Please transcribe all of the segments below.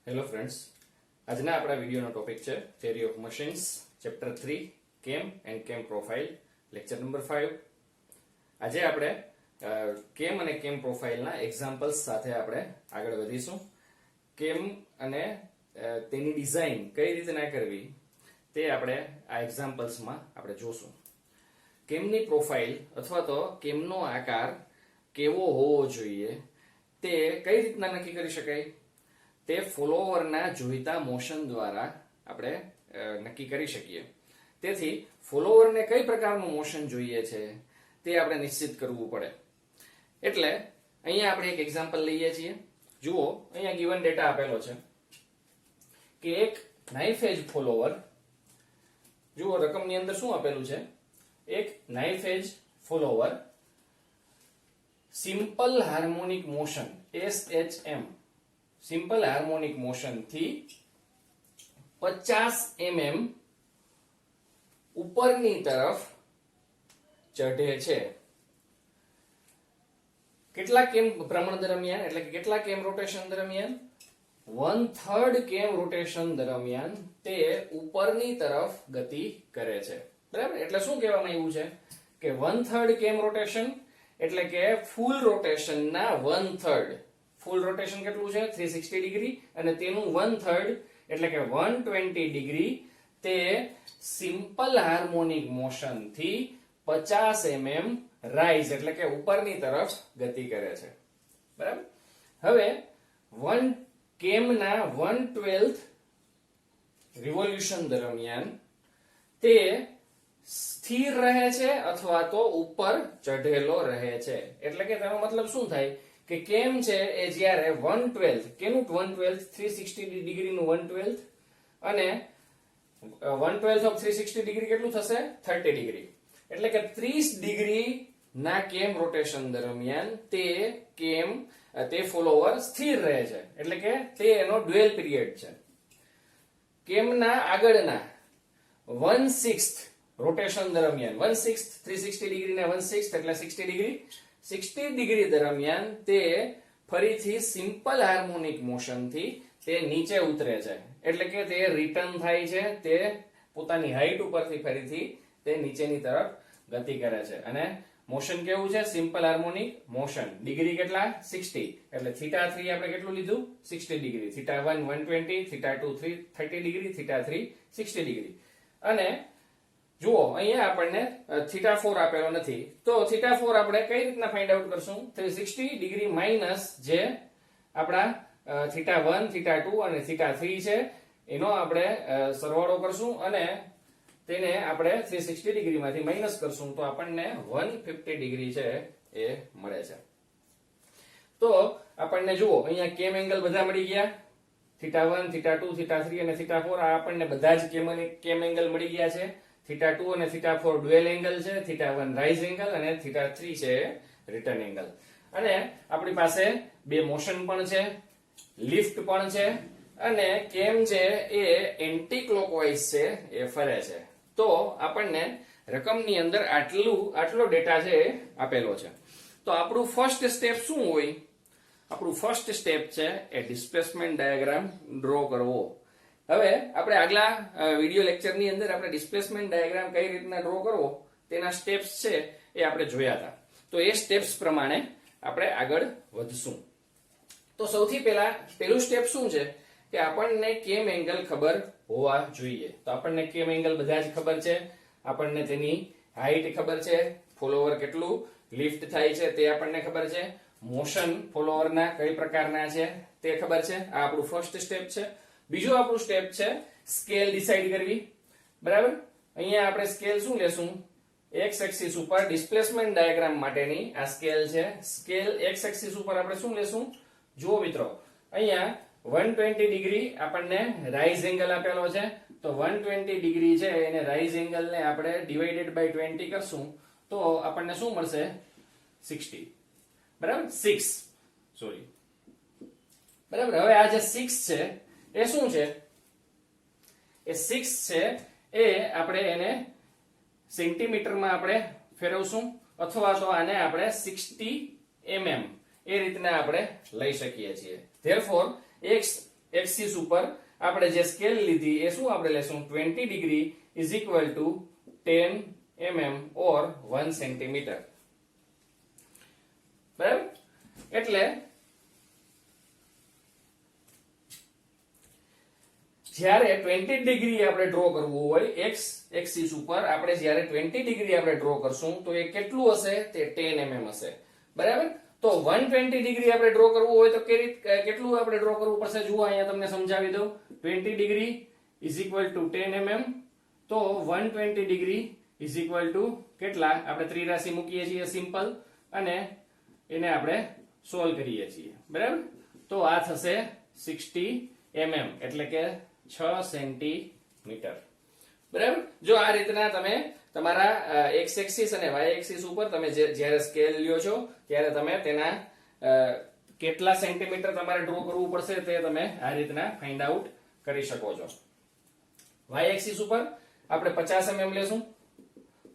Hello friends, આજના આપણા વિડીયોનો topic છે થિયરી ઓફ મશીન્સ, ચેપ્ટર 3 કેમ એન્ડ કેમ પ્રોફાઇલ, લેક્ચર નંબર 5. આજે આપણે કેમ અને કેમ પ્રોફાઇલના એક્ઝામ્પલ્સ સાથે આપણે આગળ વધીશું. કેમ અને તેની ડિઝાઇન કઈ રીતે ના કરવી તે આપણે આ એક્ઝામ્પલ્સમાં આપણે જોશું. કેમની પ્રોફાઇલ અથવા તો કેમનો આકાર કેવો હોવો જોઈએ તે કઈ રીતના નક્કી કરી શકાય તે ફોલોવરના જોઈતા મોશન દ્વારા આપણે નક્કી કરી શકીએ. તેથી ફોલોવરને કઈ પ્રકારનું મોશન જોઈએ છે તે આપણે નિશ્ચિત કરવું પડે. એટલે અહીંયા આપણે એક એક્ઝામ્પલ લઈએ છીએ. જુઓ, અહીંયા ગિવન ડેટા આપેલો છે કે એક નાઇફ એજ ફોલોવર, જુઓ રકમની અંદર શું આપેલું છે, એક knife edge follower simple harmonic motion SHM simple harmonic motion થી 50 mm ઉપરની તરફ ચઢે છે. કેટલા કેમ ભ્રમણ દરમિયાન, એટલે કે કેટલા કેમ રોટેશન દરમિયાન? 1/3 કેમ રોટેશન દરમિયાન તે ઉપરની તરફ ગતિ કરે છે. બરાબર? એટલે શું કહેવામાં આવ્યું છે કે 1/3 કેમ રોટેશન એટલે કે ફૂલ રોટેશન ના 1/3. ફૂલ રોટેશન કેટલું છે? 360 ડિગ્રી, અને તેનું 1/3 એટલે કે 120 ડિગ્રી તે સિમ્પલ હાર્મોનિક મોશન થી 50 mm રાઇઝ એટલે કે ઉપરની તરફ ગતિ કરે છે. બરાબર? હવે કેમના 1/12 રિવોલ્યુશન દરમિયાન તે સ્થિર રહે છે અથવા તો ઉપર ચઢેલો રહે છે. એટલે કે તેનો મતલબ શું થાય કે કેમ છે એ જ્યારે 1/12 કેનું 1/12 360 ડિગ્રી નું 1/12 અને 1/12 ઓફ 360 ડિગ્રી કેટલું થશે? 30 ડિગ્રી. એટલે કે 30 ડિગ્રી ના કેમ રોટેશન દરમિયાન તે ફોલોવર સ્થિર રહે છે. એટલે કે તે એનો ડ્વેલ પીરિયડ છે. કેમના આગળના 1/6 રોટેશન દરમિયાન 1/6 360 ડિગ્રી ને 1/6 એટલે 60 ડિગ્રી 60 ડિગ્રી દરમિયાન તે ફરીથી સિમ્પલ હાર્મોનિક મોશન થી તે નીચે ઉતરે છે. એટલે કે તે રિટર્ન થાય છે, તે પોતાની હાઈટ ઉપરથી ફરીથી તે નીચેની તરફ ગતિ કરે છે. અને મોશન કેવું છે? Simple harmonic motion. ડિગ્રી કેટલા? 60. એટલે θ3 આપણે કેટલું લીધું? 60 ડિગ્રી. θ1 120, θ2 30 degree, θ3 60 degree. અને જુઓ અહીંયા આપણને θ4 આપેલો નથી, તો θ4 આપણે કઈ રીતના ફાઇન્ડ આઉટ કરશું? 360 ડિગ્રી માઈનસ જે આપણા θ1, θ2 અને θ3 છે એનો આપણે સરવાળો કરશું અને તેને આપણે 360 ડિગ્રી માંથી માઈનસ કરશું તો આપણને 150 ડિગ્રી છે એ મળે છે. તો આપણને જુઓ અહીંયા કેમ એંગલ બધા મળી ગયા. θ1, θ2, θ3 અને θ4 આ આપણને બધા જ કેમ એંગલ મળી ગયા છે. θ2 અને θ4 ડ્યુઅલ એંગલ છે, θ1 રાઇઝ એંગલ અને θ3 છે રિટર્ન એંગલ. અને આપણી પાસે બે મોશન પણ છે, લિફ્ટ પણ છે, અને કેમ છે એ એન્ટી ક્લોકવાઇઝ છે, એ ફરે છે. તો આપણને રકમની અંદર આટલો ડેટા છે આપેલો છે. તો આપણું ફર્સ્ટ સ્ટેપ શું હોય? આપણું ફર્સ્ટ સ્ટેપ છે એ ડિસ્પ્લેસમેન્ટ ડાયાગ્રામ ડ્રો કરવો. હવે આપણે આગલા વિડિયો લેક્ચરની અંદર આપણે ડિસ્પ્લેસમેન્ટ ડાયાગ્રામ કઈ રીતના ડ્રો કરવો તેના સ્ટેપ્સ છે એ આપણે જોયા હતા. તો એ સ્ટેપ્સ પ્રમાણે આપણે આગળ વધશું. તો સૌથી પહેલું સ્ટેપ શું છે કે આપણને કેમ એંગલ ખબર હોવા જોઈએ. તો આપણને કેમ એંગલ બધા જ ખબર છે, આપણને તેની હાઈટ ખબર છે, ફોલોવર કેટલું લિફ્ટ થાય છે તે આપણને ખબર છે, મોશન ફોલોવરના કઈ પ્રકારના છે તે ખબર છે. આ આપણું ફર્સ્ટ સ્ટેપ છે. બીજું આપણું સ્ટેપ છે સ્કેલ ડિસાઈડ કરવી. બરાબર? અહીંયા આપણે સ્કેલ શું લેશું? એક્સ એક્સિસ ઉપર ડિસ્પ્લેસમેન્ટ ડાયાગ્રામ માટેની આ સ્કેલ છે. સ્કેલ એક્સ એક્સિસ ઉપર આપણે શું લેશું? જુઓ મિત્રો, અહીંયા 120 ડિગ્રી આપણને રાઇઝ એંગલ આપેલો છે. તો 120 ડિગ્રી છે એને રાઇઝ એંગલ ને આપણે ડિવાઇડેડ બાય 20 કરશું તો આપણને શું મળશે? 60. બરાબર? 6 સોરી. બરાબર? હવે આ જે 6 છે એ શું છે? એ 6 છે એ આપણે એને સેન્ટીમીટરમાં આપણે ફેરવશું અથવા તો આને આપણે 60 mm એ રીતના આપણે લઈ શકીએ છીએ. ધેરફોર x એક્સિસ ઉપર આપણે જે સ્કેલ લીધી એ શું આપણે લેશું 20 degree is equal to 10 mm or 1 centimetre. બરાબર? એટલે જ્યારે 20 ડિગ્રી આપણે ડ્રો કરવું હોય એક્સ એક્સિસ ઉપર આપણે જ્યારે 20 ડિગ્રી આપણે ડ્રો કરશું તો એ કેટલું હશે? તે 10 mm હશે. બરાબર? તો 120 ડિગ્રી આપણે ડ્રો કરવું હોય તો કેટલું આપણે ડ્રો કરવું પડશે? જુઓ અહીંયા તમને સમજાવી દઉં. 20 degree is equal to 10 mm. તો 120 ડિગ્રી ઇઝ ઇક્વલ ટુ કેટલા? આપણે ત્રિરાશિ મૂકીએ છીએ સિમ્પલ અને એને આપણે સોલ્વ કરીએ છીએ. બરાબર? તો આ થશે 60 mm એટલે કે 6 સેન્ટીમીટર. બરાબર? જો આ રીતના તમે તમારા એક્સ એક્સિસ અને વાય એક્સિસ ઉપર તમે જ્યારે સ્કેલ લ્યો છો ત્યારે તમે તેના કેટલા સેન્ટીમીટર તમારે ડ્રો કરવું પડશે તે તમે આ રીતના ફાઇન્ડ આઉટ કરી શકો છો. વાય એક્સિસ ઉપર આપણે 50 mm લેશું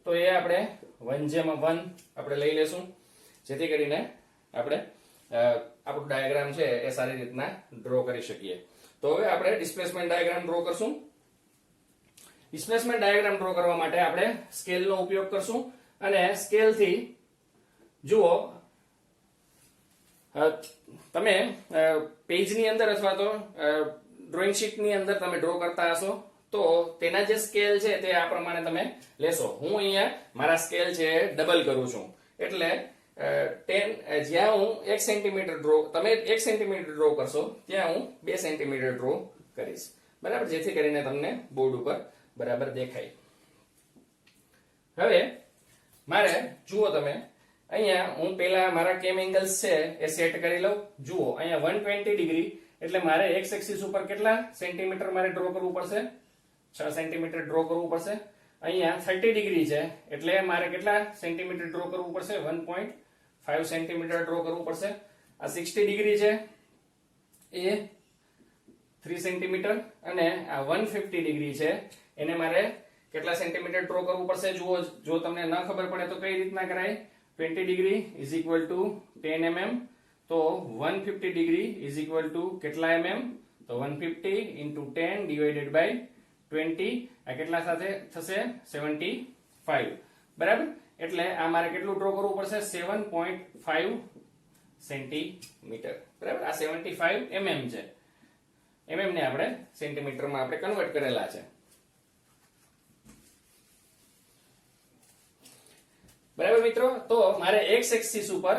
તો એ આપણે 1:1 આપણે લઈ લેશું જેથી કરીને આપણે આપણું ડાયાગ્રામ છે એ સારી રીતના ડ્રો કરી શકીએ. તો હવે આપણે ડિસ્પ્લેસમેન્ટ ડાયાગ્રામ ડ્રો કરશું. ડિસ્પ્લેસમેન્ટ ડાયાગ્રામ ડ્રો કરવા માટે આપણે સ્કેલનો ઉપયોગ કરશું અને સ્કેલથી જુઓ તમે પેજની અંદર અથવા તો ડ્રોઈંગ શીટની અંદર તમે ડ્રો કરતા હશો તો તેના જે સ્કેલ છે તે આ પ્રમાણે તમે લેશો. હું અહીંયા મારા સ્કેલ છે ડબલ કરું છું એટલે 10 જ્યાં હું 1 સેન્ટીમીટર ડ્રો તમે 1 સેન્ટીમીટર ડ્રો કરશો ત્યાં હું 2 સેન્ટીમીટર ડ્રો કરીશ. બરાબર? જેથી કરીને તમને બોર્ડ ઉપર બરાબર દેખાય. હવે મારે જુઓ તમે અહીંયા હું પહેલા મારા કેમ એંગલ્સ છે એ સેટ કરી લઉં. જુઓ અહીંયા 120 ડિગ્રી એટલે મારે એક્સ એક્સિસ ઉપર કેટલા સેન્ટીમીટર મારે ડ્રો કરવું પડશે? 6 સેન્ટીમીટર ડ્રો કરવું પડશે. અહીંયા 30 ડિગ્રી છે એટલે મારે કેટલા સેન્ટીમીટર ડ્રો કરવું પડશે? 1.5 સેન્ટીમીટર ડ્રો કરવું પડશે. આ 60 ડિગ્રી છે એ 3 સેન્ટીમીટર અને આ 150 ડિગ્રી છે એને મારે કેટલા સેન્ટીમીટર ડ્રો કરવું પડશે? જુઓ, જો તમને ન ખબર પડે તો કઈ રીતના કરાય? 20 degree is equal to 10 mm. તો 150 ડિગ્રી ઇઝ ઇક્વલ ટુ કેટલા mm? તો 150 into 10 divided by 20 આ કેટલા સાથે થશે? 75. બરાબર? એટલે આ મારે કેટલું ડ્રો કરવું પડશે? 7.5 સેન્ટીમીટર. બરાબર? આ 75 mm છે. mm ને આપણે સેન્ટીમીટરમાં આપણે કન્વર્ટ કરેલા છે. બરાબર મિત્રો? તો મારે એક્સ એક્સિસ ઉપર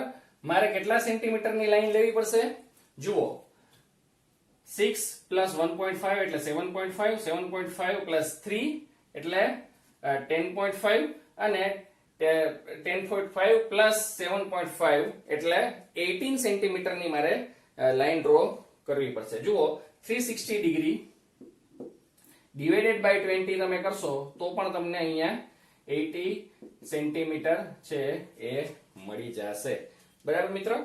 મારે કેટલા સેન્ટીમીટરની લાઈન લેવી પડશે? જુઓ 6 plus 1.5 એટલે 7.5, 7.5 plus 3 એટલે 10.5 અને 10.5 plus 7.5 એટલે 18 સેન્ટીમીટરની મારે લાઈન ડ્રો કરવી પડશે. જુઓ 360 ડિગ્રી divided by 20 તમે કરશો તો પણ તમને અહીંયા 80 સેન્ટીમીટર છે એ મળી જશે. બરાબર મિત્રો?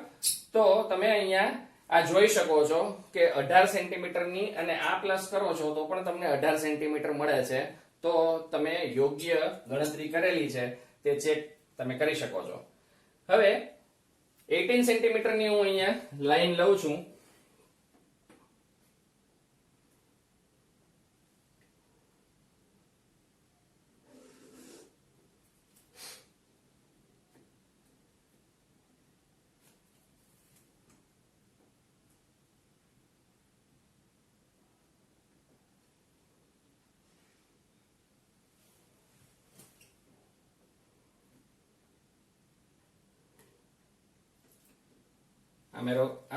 તો તમે અહીંયા આ જોઈ શકો છો કે 18 સેન્ટીમીટરની અને આ પ્લસ કરો છો તો પણ તમને 18 સેન્ટીમીટર મળે છે. તો તમે યોગ્ય ગણતરી કરેલી છે તે ચેક તમે કરી શકો છો. હવે 18 સેન્ટીમીટરની હું અહીંયા લાઈન લઉં છું.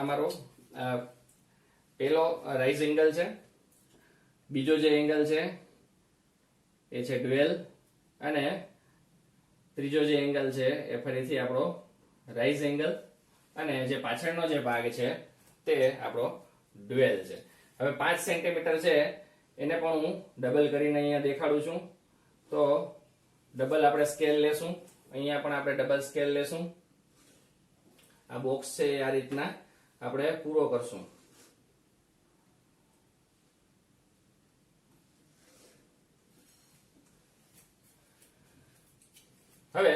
અમારો પેલો રાઇઝ એંગલ છે. બીજો જે એંગલ છે એ છે ડ્યુએલ અને ત્રીજો જે એંગલ છે એ ફરીથી આપણો રાઇઝ એંગલ અને જે પાછળનો જે ભાગ છે તે આપણો ડ્યુએલ છે. હવે 5 સેન્ટીમીટર છે એને પણ હું ડબલ કરીને અહીંયા દેખાડું છું. તો ડબલ આપણે સ્કેલ લેશું. અહીંયા પણ આપણે ડબલ સ્કેલ લેશું. આ બોક્સ છે આ રીતના આપણે પૂરો કરશું. હવે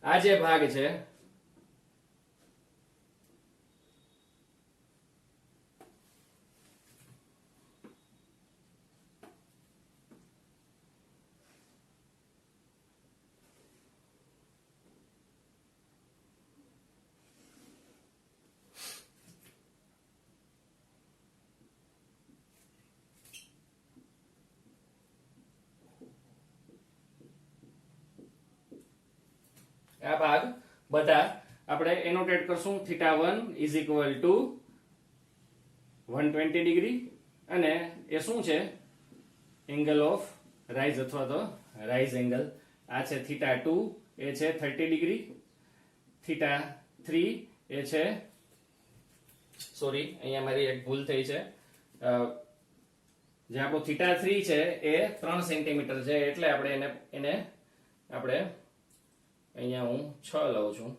આ જે ભાગ છે આ ભાગ બધા આપણે એનોટેટ કરશું. θ1 ઇઝ ઇક્વલ ટુ 120 ડિગ્રી અને એ શું છે? એંગલ ઓફ રાઇઝ અથવા તો રાઇઝ એંગલ. આ છે θ2 એ છે 30 ડિગ્રી. θ3 એ છે, સોરી અહીંયા મારી એક ભૂલ થઈ છે, જે આપણો θ3 છે એ 3 સેન્ટીમીટર છે એટલે આપણે એને આપણે અહીંયા હું 6 લઉં છું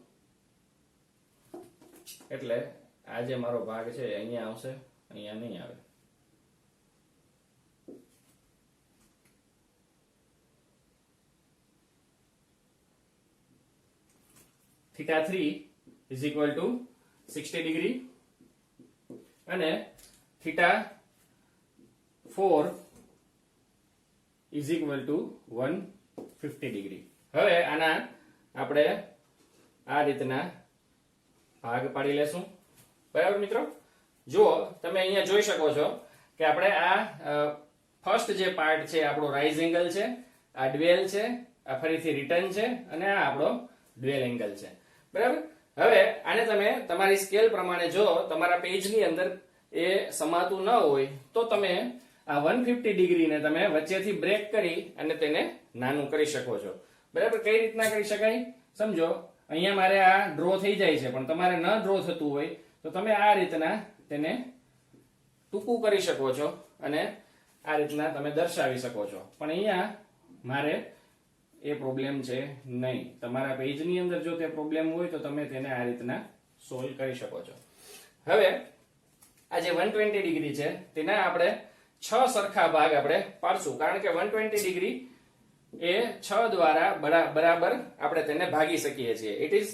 એટલે આ જે મારો ભાગ છે અહીંયા આવશે, અહીંયા નહીં આવે. θ3 is equal to 60 ડિગ્રી અને θ4 is equal to 150 ડિગ્રી. હવે આના આપણે આ રીતના ભાગ પાડી લેશું. બરાબર મિત્રો? જો તમે અહીંયા જોઈ શકો છો કે આપણે આ ફર્સ્ટ જે પાર્ટ છે આપણો રાઇઝ એંગલ છે, આ ડ્વેલ છે, આ ફરીથી રિટર્ન છે અને આ આપણો ડ્વેલ એંગલ છે. બરાબર? હવે આને તમે તમારી સ્કેલ પ્રમાણે જો તમારા પેજની અંદર એ સમાતું ન હોય તો તમે આ 150 ડિગ્રીને તમે વચ્ચેથી બ્રેક કરી અને તેને નાનું કરી શકો છો. બરાબર? કઈ રીતના કરી શકાય સમજો. અહીંયા મારે આ ડ્રો થઈ જાય છે પણ તમારે ન ડ્રો થતું હોય તો તમે આ રીતના તેને ટૂંકું કરી શકો છો અને આ રીતના તમે દર્શાવી શકો છો. પણ અહીંયા મારે એ પ્રોબ્લેમ છે નહીં. તમારા પેજની અંદર જો તે પ્રોબ્લેમ હોય તો તમે તેને આ રીતના સોલ્વ કરી શકો છો. હવે આ જે 120 ડિગ્રી છે તેના આપણે 6 સરખા ભાગ આપણે પાડશું, કારણ કે 120 ડિગ્રી એ 6 દ્વારા બરાબર આપણે તેને ભાગી શકીએ છીએ. It is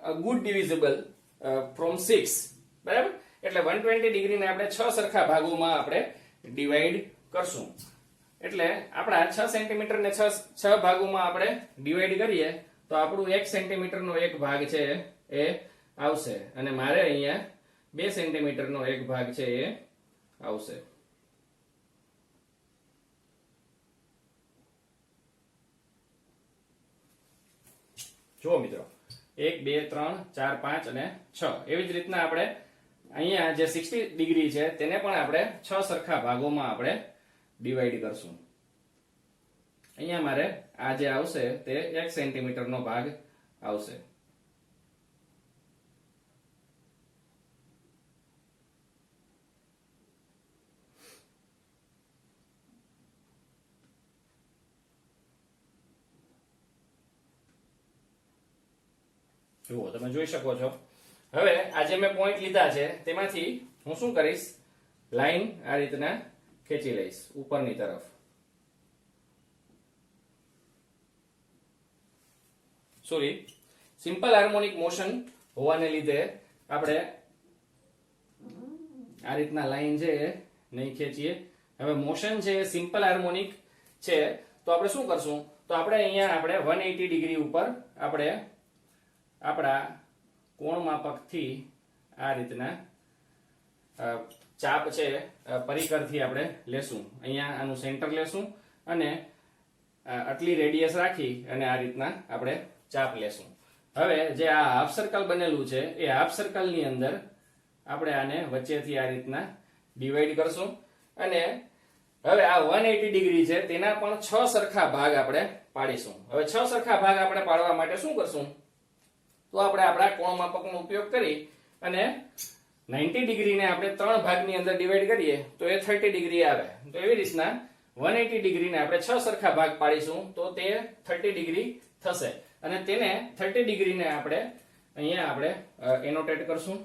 a good divisible from 6. બરાબર? એટલે 120 ડિગ્રીને આપણે 6 સરખા ભાગોમાં આપણે ડિવાઈડ કરશું. એટલે આપણા 6 સેન્ટીમીટર ને 6 ભાગોમાં આપણે ડિવાઈડ કરીએ તો આપણું 1 સેન્ટીમીટર નો એક ભાગ છે એ આવશે અને મારે અહીંયા 2 સેન્ટીમીટર નો એક ભાગ છે એ આવશે. જુઓ મિત્રો, 1 2 3 4 5 અને 6 એવી જ રીતના આપણે અહીંયા જે 60 ડિગ્રી છે તેને પણ આપણે 6 સરખા ભાગોમાં આપણે ડિવાઈડ કરશું. અહીંયા મારે આ જે આવશે તે 1 સેન્ટીમીટર નો ભાગ આવશે. જુઓ તમે જોઈ શકો છો. હવે આ જે મેં પોઈન્ટ લીધા છે તેમાંથી હું શું કરીશ, લાઈન આ રીતના ખેંચી લઈશ ઉપરની તરફ. સોરી, સિમ્પલ હાર્મોનિક મોશન હોવાને લીધે આપણે આ રીતના લાઈન છે એ નહીં ખેંચીએ. હવે મોશન છે સિમ્પલ હાર્મોનિક છે તો આપણે શું કરશું, તો આપણે અહીંયા આપણે 180 ડિગ્રી ઉપર આપણે આપણા કોણ માપકથી આ રીતના ચાપ છે પરિકરથી આપણે લેશું. અહીંયા આનું સેન્ટર લેશું અને આટલી રેડિયસ રાખી અને આ રીતના આપણે ચાપ લેશું. હવે જે આ હાફ સર્કલ બનેલું છે એ હાફ સર્કલની અંદર આપણે આને વચ્ચેથી આ રીતના ડિવાઈડ કરશું અને હવે આ 180 ડિગ્રી છે તેના પણ 6 સરખા ભાગ આપણે પાડીશું. હવે 6 સરખા ભાગ આપણે પાડવા માટે શું કરશું, તો આપણે આપણા કોણ માપકનો ઉપયોગ કરી અને 90 ડિગ્રીને આપણે 3 ભાગની અંદર ડિવાઈડ કરીએ તો એ 30 ડિગ્રી આવે. તો એવી રીતના 180 ડિગ્રીને આપણે 6 સરખા ભાગ પાડીશું તો તે 30 ડિગ્રી થશે અને તેને 30 ડિગ્રીને આપણે અહીંયા આપણે એનોટેટ કરશું.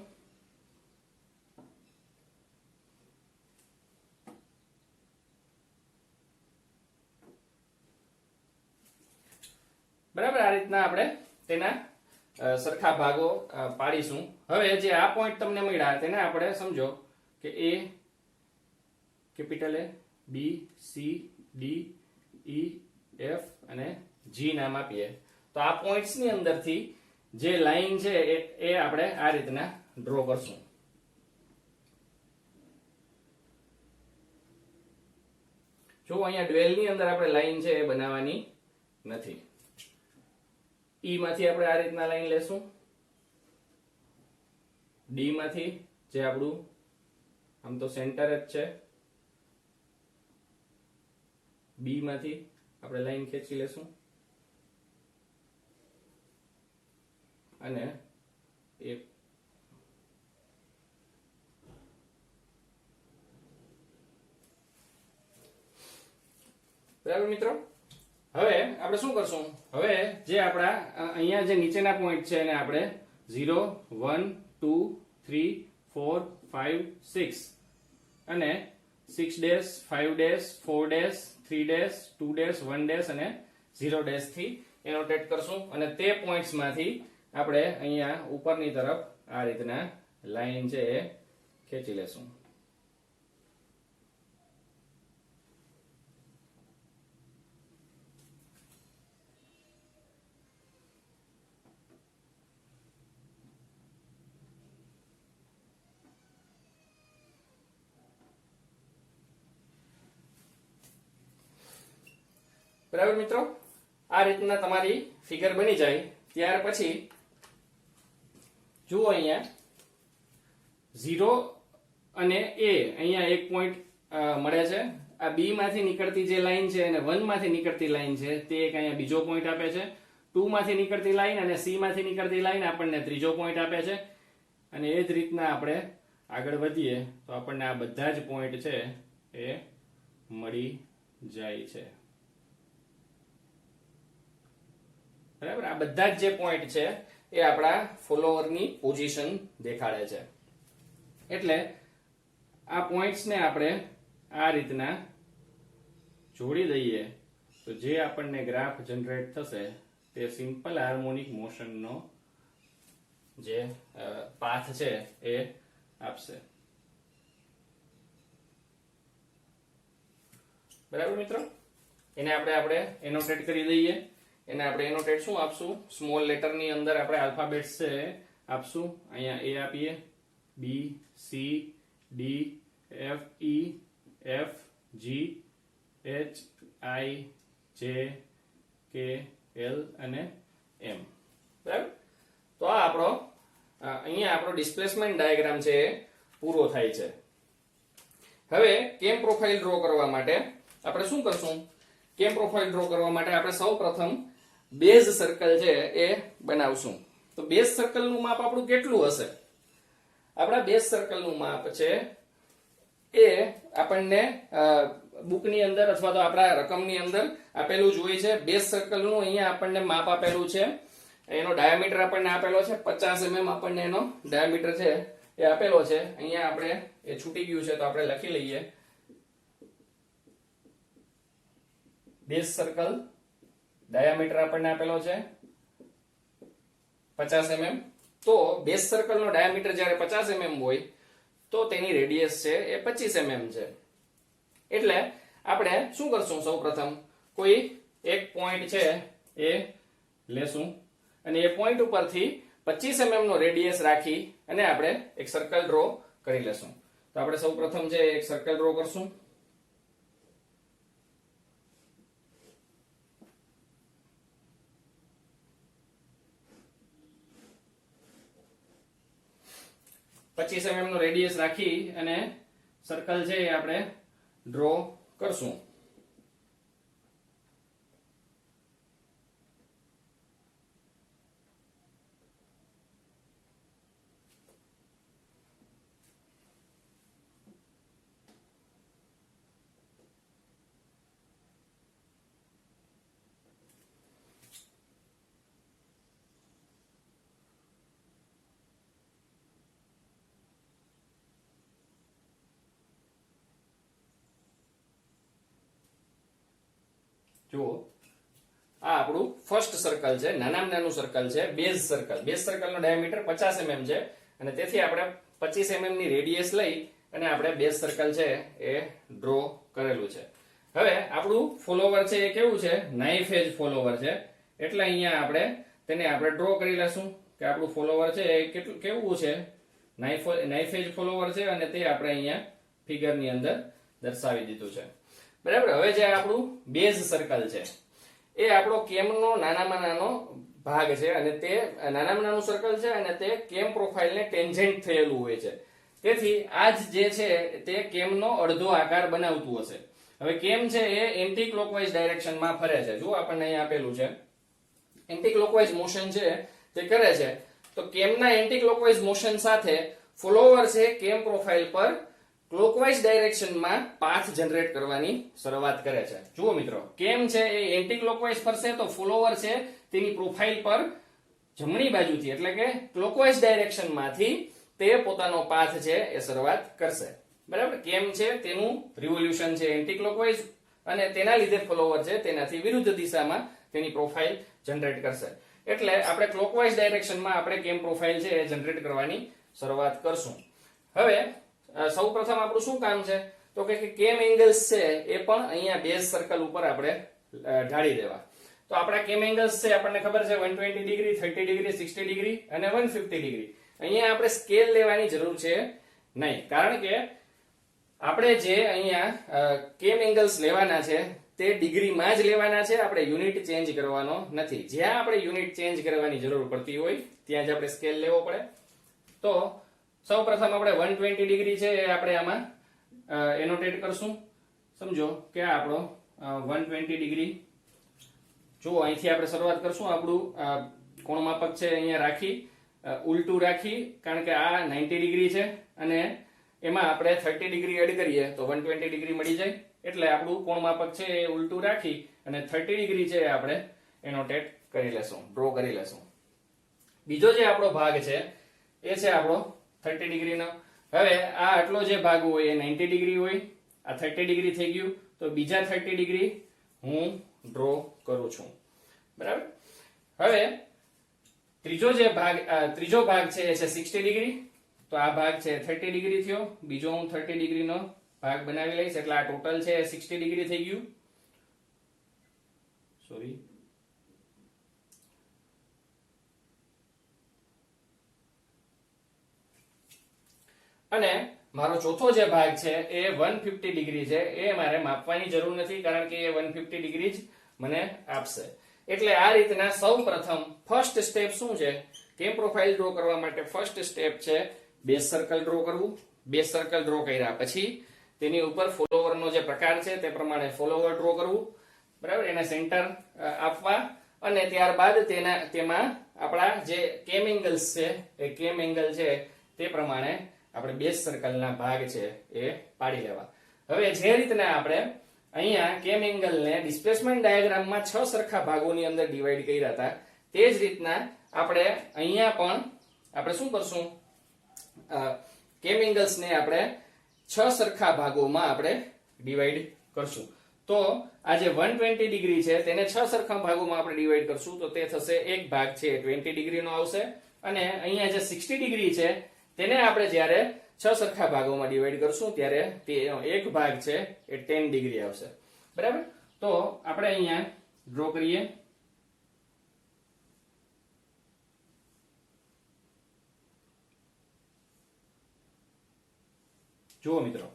બરાબર? આ રીતના આપણે તેના સરખા ભાગો પાડીશું. હવે જે આ પોઈન્ટ તમને મળ્યા તેને આપણે સમજો કે A, capital A, B, C, D, E, F અને G નામ આપીએ તો આ પોઈન્ટ્સ ની અંદરથી જે લાઈન છે એ આપણે આ રીતના ડ્રો કરશું. જો અહીંયા ડ્વેલ ની અંદર આપણે લાઈન છે એ બનાવવાની નથી. ઈ માંથી આપણે આ રીતના લાઈન લેશું, ડી માંથી જે આપણું આમ તો સેન્ટર જ છે, બી માંથી આપણે લાઈન ખેંચી લેશું અને એ બરાબર મિત્રો. હવે આપણે શું કરશું, હવે જે આપણા અહીંયા જે નીચેના પોઈન્ટ છે એને આપણે 0 1 2 3 4 5 6 અને 6 dash 5 dash 4 dash 3 dash 2 dash 1 dash અને 0 ડેશ થી એનોટેટ કરશું અને તે પોઈન્ટ્સ માંથી આપણે અહીંયા ઉપરની તરફ આ રીતના લાઈન છે એ ખેંચી લેશું. બરાબર મિત્રો, આ રીતના તમારી ફિગર બની જાય ત્યાર પછી જુઓ અહીંયા 0 અને a અહીંયા એક પોઈન્ટ મળે છે. આ b માંથી નીકળતી જે લાઈન છે અને 1 માંથી નીકળતી લાઈન છે તે એક અહીંયા બીજો પોઈન્ટ આપે છે. 2 માંથી નીકળતી લાઈન અને c માંથી નીકળતી લાઈન આપણને ત્રીજો પોઈન્ટ આપે છે. અને એ જ રીતના આપણે આગળ વધીએ તો આપણને આ બધા જ પોઈન્ટ છે એ મળી જાય છે. બરાબર, આ બધા જ જે પોઈન્ટ છે એ આપણા ફોલોવરની પોઝિશન દેખાડે છે. એટલે આ પોઈન્ટ્સને આપણે આ રીતના જોડી દઈએ તો જે આપણને ગ્રાફ જનરેટ થશે તે સિમ્પલ હાર્મોનિક મોશનનો જે પાથ છે એ આપશે. બરાબર મિત્રો, એને આપણે એનોટેટ કરી દઈએ. એને આપણે એનોટેટ શું આપશું, સ્મોલ લેટર ની અંદર આપણે આલ્ફાબેટ્સ છે આપશું. અહીંયા a આપીએ, b c d f e f g h i j k l અને m. બરાબર, તો આ આપણો અહીંયા આપણો ડિસ્પ્લેસમેન્ટ ડાયાગ્રામ છે એ પૂરો થાય છે. હવે કેમ પ્રોફાઇલ ડ્રો કરવા માટે આપણે શું કરશું, કેમ પ્રોફાઇલ ડ્રો કરવા માટે આપણે સૌપ્રથમ બેઝ સર્કલ છે એ બનાવશું. તો બેઝ સર્કલ નું માપ આપણું કેટલું હશે, આપણા બેઝ સર્કલ નું માપ છે એ આપણને બુકની અંદર અથવા તો આપણા રકમની અંદર આપેલું જ હોય છે. બેઝ સર્કલ નું અહીંયા આપણને માપ આપેલું છે, એનો ડાયામીટર આપણને આપેલો છે 50 mm આપણને એનો ડાયામીટર છે એ આપેલો છે. અહીંયા આપણે એ છૂટી ગયું છે તો આપણે લખી લઈએ બેઝ સર્કલ ડાયામીટર આપણને આપેલો છે 50 mm. તો બેઝ સર્કલ નો ડાયામીટર જ્યારે 50 mm હોય તો તેની રેડિયસ છે એ 25 mm છે. એટલે આપણે શું કરશું, સૌપ્રથમ કોઈ એક પોઈન્ટ છે એ લેશું અને એ પોઈન્ટ ઉપરથી 25 mm નો રેડિયસ રાખી અને આપણે એક સર્કલ ડ્રો કરી લેશું. તો આપણે સૌપ્રથમ છે એક સર્કલ ડ્રો કરશું. પચીસ mm નો રેડિયસ રાખી અને સર્કલ છે એ આપણે ડ્રો કરશું. જુઓ, આ આપણું ફર્સ્ટ સર્કલ છે, નાનામાં નાનું સર્કલ છે, બેઝ સર્કલ. બેઝ સર્કલનો ડાયામીટર 50 mm છે અને તેથી આપણે 25 mm ની રેડિયસ લઈ અને આપણે બેઝ સર્કલ છે એ ડ્રો કરેલું છે. હવે આપણું ફોલોવર છે એ કેવું છે, નાઇફ એજ ફોલોવર છે. એટલે અહીંયા આપણે તેને આપણે ડ્રો કરી લેશું કે આપણું ફોલોવર છે એ કેટલું કેવું છે, નાઇફ એજ ફોલોવર છે અને તે આપણે અહીંયા ફિગરની અંદર દર્શાવી દીધું છે. બરાબર, હવે જે આપણું બેઝ સર્કલ છે એ આપણો કેમનો નાનામાં નાનો ભાગ છે અને તે નાનામાં નાનું સર્કલ છે અને તે કેમ પ્રોફાઇલને ટેન્જેન્ટ થયેલું હોય છે. તેથી આ જ જે છે તે કેમનો અડધો આકાર બનાવતું હશે. હવે કેમ છે એ એન્ટી ક્લોકવાઇઝ ડાયરેક્શનમાં ફરે છે. જો આપણને અહીં આપેલું છે એન્ટી ક્લોકવાઇઝ મોશન છે તે કરે છે, તો કેમના એન્ટી ક્લોકવાઇઝ મોશન સાથે ફોલોવર છે કેમ પ્રોફાઇલ પર ક્લોકવાઇઝ ડાયરેક્શનમાં પાથ જનરેટ કરવાની શરૂઆત કરે છે. જુઓ મિત્રો, કેમ છે એ એન્ટી ક્લોકવાઇઝ ફરશે તો ફોલોવર છે તેની પ્રોફાઇલ પર જમણી બાજુથી એટલે કે ક્લોકવાઇઝ ડાયરેક્શનમાંથી તે પોતાનો પાથ છે એ શરૂઆત કરશે. બરાબર, કેમ છે તેનું રિવોલ્યુશન છે એન્ટી ક્લોકવાઇઝ અને તેના લીધે ફોલોવર છે તેનાથી વિરુદ્ધ દિશામાં તેની પ્રોફાઇલ જનરેટ કરશે. એટલે આપણે ક્લોકવાઇઝ ડાયરેક્શનમાં આપણે કેમ પ્રોફાઇલ છે એ જનરેટ કરવાની શરૂઆત કરશું. હવે સૌપ્રથમ આપણું શું કામ છે તો કે કેમ એંગલ્સ છે એ પણ અહીંયા બેઝ સર્કલ ઉપર આપણે ઢાળી દેવા. તો આપણા કેમ એંગલ્સ છે આપણને ખબર છે 120 ડિગ્રી, 30 ડિગ્રી, 60 ડિગ્રી અને 150 ડિગ્રી. અહીંયા આપણે સ્કેલ લેવાની જરૂર છે નહીં, કારણ કે આપણે જે અહીંયા કેમ એંગલ્સ લેવાના છે તે ડિગ્રીમાં જ લેવાના છે. આપણે યુનિટ ચેન્જ કરવાનો નથી. જ્યાં આપણે યુનિટ ચેન્જ કરવાની જરૂર પડતી હોય ત્યાં જ આપણે સ્કેલ લેવો પડે. તો સૌપ્રથમ આપણે 120 ડિગ્રી છે એ આપણે આમાં એનોટેટ કરશું. સમજો કે આ આપણો 120 ડિગ્રી. જો અહીંથી આપણે શરૂઆત કરશું. આપણું કોણ માપક છે અહીંયા રાખી ઉલટું રાખી, કારણ કે આ 90 ડિગ્રી છે અને એમાં આપણે 30 ડિગ્રી એડ કરીએ તો 120 ડિગ્રી મળી જાય. એટલે આપણું કોણ માપક છે એ ઉલટું રાખી અને 30 ડિગ્રી છે આપણે એનોટેટ કરી લેશું, ડ્રો કરી લેશું. બીજો જે આપણો ભાગ છે એ છે આપણો 30 ડિગ્રીનો. હવે આ આટલો જે ભાગ હોય એ 90 ડિગ્રી હોય, આ 30 ડિગ્રી થઈ ગયું, તો બીજા 30 ડિગ્રી હું ડ્રો કરું છું. બરાબર. હવે ત્રીજો ભાગ છે એ છે 60 ડિગ્રી. તો આ ભાગ છે 30 ડિગ્રી થયો, બીજો હું 30 ડિગ્રીનો ભાગ બનાવી લઈશ, એટલે આ ટોટલ છે 60 ડિગ્રી થઈ ગયું. સોરી, અને મારો ચોથો જે ભાગ છે એ 150 ડિગ્રી છે. એ મારે માપવાની જરૂર નથી, કારણ કે એ 150 ડિગ્રી જ મને આપશે. એટલે આ રીતના સૌપ્રથમ ફર્સ્ટ સ્ટેપ શું છે કેમ પ્રોફાઇલ ડ્રો કરવા માટે? ફર્સ્ટ સ્ટેપ છે બેઝ સર્કલ ડ્રો કરવું. બેઝ સર્કલ ડ્રો કર્યા પછી તેની ઉપર ફોલોવરનો જે પ્રકાર છે તે પ્રમાણે ફોલોવર ડ્રો કરવું. બરાબર, એને સેન્ટર આપવા અને ત્યારબાદ તેમાં આપણા જે કેમ એંગલ્સ છે એ કેમ એંગલ છે તે પ્રમાણે આપણે બેઝ સર્કલના ભાગ છે એ પાડી લેવા. હવે જે રીતના આપણે અહીંયા કેમ એંગલને ડિસ્પ્લેસમેન્ટ ડાયાગ્રામમાં 6 સરખા ભાગોની અંદર ડિવાઈડ કર્યા હતા, તે જ રીતના આપણે અહીંયા પણ આપણે શું કરશું, કેમ એંગલ્સને આપણે 6 સરખા ભાગોમાં આપણે ડિવાઈડ કરશું. તો આ જે 120 ડિગ્રી છે તેને 6 સરખા ભાગોમાં આપણે ડિવાઈડ કરશું, તો તે થશે એક ભાગ છે 20 ડિગ્રીનો આવશે, અને અહીંયા જે 60 ડિગ્રી છે તેને આપણે જ્યારે 6 સરખા ભાગોમાં ડિવાઈડ કરશું ત્યારે તેનો એક ભાગ છે એ 10 ડિગ્રી આવશે. બરાબર. તો આપણે અહીંયા ડ્રો કરીએ. જુઓ મિત્રો,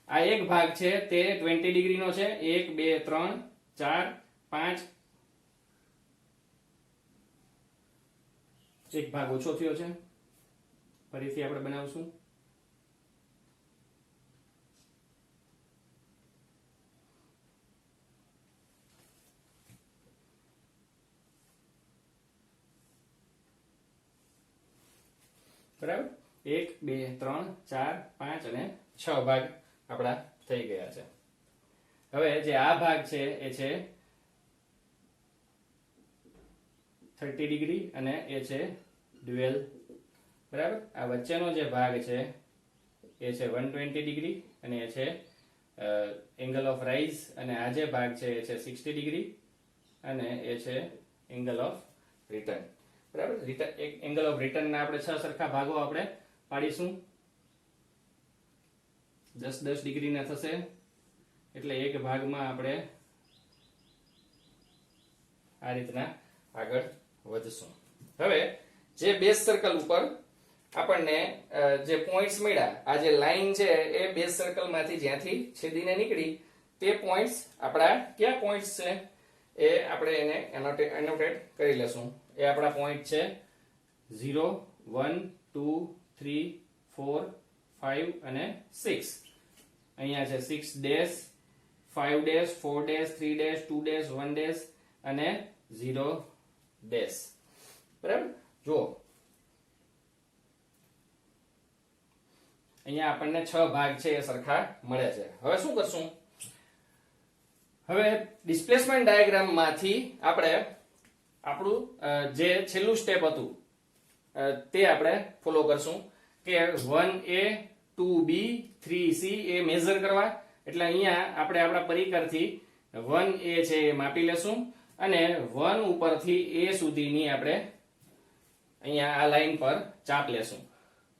આ એક ભાગ છે તે 20 ડિગ્રીનો છે. 1 2 3 4 5, એક ભાગ ઓછો થયો છે, ફરીથી આપણે બનાવશું. બરાબર, 1 2 3 4 5 અને 6 ભાગ આપણા થઈ ગયા છે. હવે જે આ ભાગ છે એ છે 30 ડિગ્રી અને એ છે ડ્યુઅલ. બરાબર, આ વચ્ચેનો જે ભાગ છે એ છે 120 ડિગ્રી અને એ છે એંગલ ઓફ રાઇઝ, અને આ જે ભાગ છે એ છે 60 ડિગ્રી અને એ છે એંગલ ઓફ રિટર્ન. બરાબર, એંગલ ઓફ રિટર્ન ના આપણે 6 સરખા ભાગો આપણે પાડીશું. 10 ડિગ્રી ના થશે, એટલે એક ભાગમાં આપણે આ રીતના આગળ વધશું. હવે જે બેઝ સર્કલ ઉપર આપણને જે પોઈન્ટ્સ મળ્યા, આ જે લાઈન છે એ બેઝ સર્કલ માંથી જ્યાંથી છેદીને નીકળી તે પોઈન્ટ્સ આપણા ક્યાં પોઈન્ટ્સ છે એ આપણે એને એનોટેટ કરી લેશું. એ આપણા પોઈન્ટ છે 0 1 2 3 4 5 અને 6. અહીંયા છે 6 dash 5 dash 4 dash 3 dash 2 dash 1 dash અને 0 ડેશ. બરાબર. જો અહીંયા આપણને 6 ભાગ છે એ સરખા મળે છે. હવે શું કરશું? હવે ડિસ્પ્લેસમેન્ટ ડાયાગ્રામ માંથી આપણે આપણું જે છેલ્લું સ્ટેપ હતું તે આપણે ફોલો કરશું કે 1a 2b 3c એ મેઝર કરવા. એટલે અહીંયા આપણે આપણા પરિકરથી 1a છે એ માપી લેશું અને 1 ઉપરથી a સુધીની આપણે અહીંયા આ લાઈન પર ચાપ લેશું.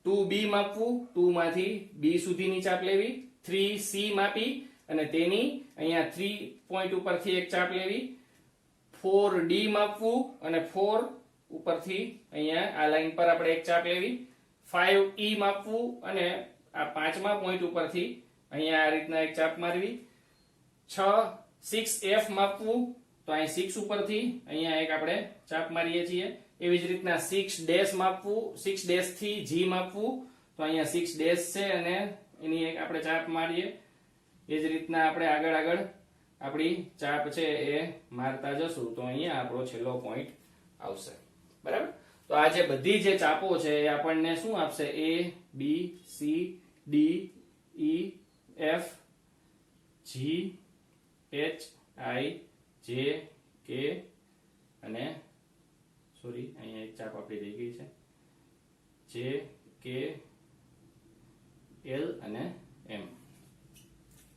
2b માપવું, 2 માંથી b સુધીની ચાપ લેવી, 3c માપી અને તેની અહીંયા 3 પોઈન્ટ ઉપરથી એક ચાપ લેવી, 4d માપવું અને 4 ઉપરથી અહીંયા આ લાઈન પર આપણે એક ચાપ લેવી, 5e માપવું અને આ પાંચમા પોઈન્ટ ઉપરથી અહીંયા આ રીતના એક ચાપ મારવી, 6f માપવું તો અહીં 6 ઉપરથી અહીંયા એક આપણે ચાપ મારીએ છીએ. એવી જ રીતના 6 ડેશ માપવું, 6 ડેશ થી g માપવું તો અહીંયા 6 ડેશ છે અને એની એક આપણે ચાપ મારીએ. એ જ રીતના આપણે આગળ આપણી ચાપ છે એ મારતા જશું તો અહીંયા આપણો છેલ્લો પોઈન્ટ આવશે. બરાબર. તો આ જે બધી જે ચાપો છે એ આપણને શું આપશે? a b c d e f g h i j k અને સોરી અહીંયા એક ચાપ આપણી રહી ગઈ છે j k l અને m.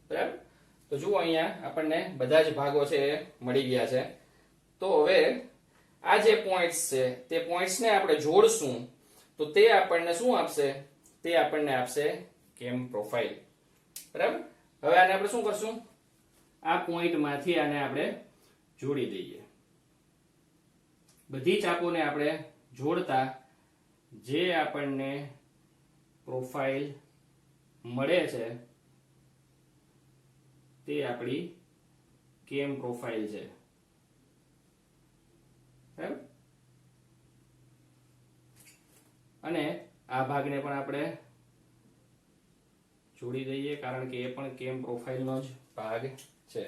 બરાબર. તો જુઓ અહીંયા આપણને બધા જ ભાગો છે એ મળી ગયા છે. તો હવે આ જે પોઈન્ટ્સ છે તે પોઈન્ટ્સને આપણે જોડશું તો તે આપણને શું આપશે? તે આપણને આપશે કેમ પ્રોફાઇલ. બરાબર. હવે આને આપણે શું કરશું? આ પોઈન્ટ માંથી આને આપણે જોડી દઈએ. બધી ચાપોને આપણે જોડતા જે આપણને પ્રોફાઇલ મળે છે તે આપણી કેમ પ્રોફાઇલ છે. બરાબર. અને આ ભાગને પણ આપણે જોડી દઈએ કારણ કે એ પણ કેમ પ્રોફાઇલનો જ ભાગ છે.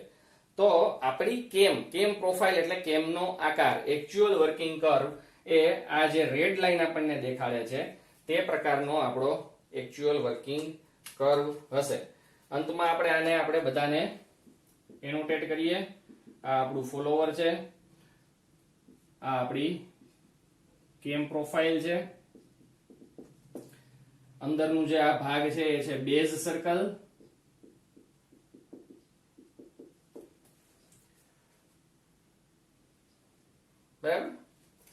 તો આપણી કેમ પ્રોફાઇલ એટલે કેમનો આકાર, એક્ચ્યુઅલ વર્કિંગ કર્વ એ આ જે રેડ લાઈન આપણને દેખાડે છે તે પ્રકારનો આપણો એક્ચ્યુઅલ વર્કિંગ કર્વ હશે. અંતમાં આપણે બધાને એનોટેટ કરીએ. આ આપણું ફોલોવર છે, આ આપણી કેમ પ્રોફાઇલ છે, અંદરનું જે આ ભાગ છે એ છે બેઝ સર્કલ, બરાબર.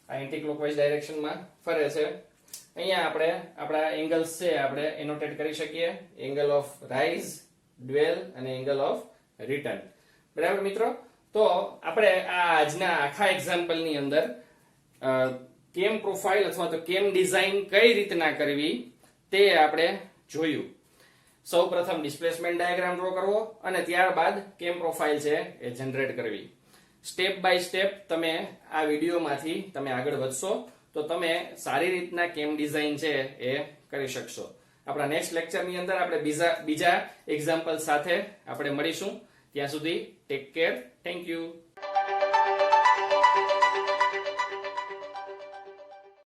આ એન્ટી ક્લોકવાઇઝ ડાયરેક્શનમાં ફરે છે. અહીંયા આપણે આપણા એંગલ્સ છે આપણે એનોટેટ કરી શકીએ. એંગલ ઓફ રાઇઝ, ડ્વેલ અને એંગલ ઓફ રિટર્ન. બરાબર મિત્રો. તો આપણે આ આજના આખા એક્ઝામ્પલની અંદર કેમ પ્રોફાઇલ અથવા તો કેમ ડિઝાઇન કઈ રીતના કરવી તે આપણે જોયું. સૌપ્રથમ ડિસ્પ્લેસમેન્ટ ડાયાગ્રામ ડ્રો કરવો અને ત્યારબાદ કેમ પ્રોફાઇલ છે એ જનરેટ કરવી. સ્ટેપ બાય સ્ટેપ તમે આ વિડીયોમાંથી તમે આગળ વધશો તો તમે સારી રીતના કેમ ડિઝાઇન છે એ કરી શકશો. આપણા નેક્સ્ટ લેક્ચરની અંદર આપણે બીજા એક્ઝામ્પલ સાથે આપણે મળીશું. ત્યાં સુધી ટેક કેર. Thank you.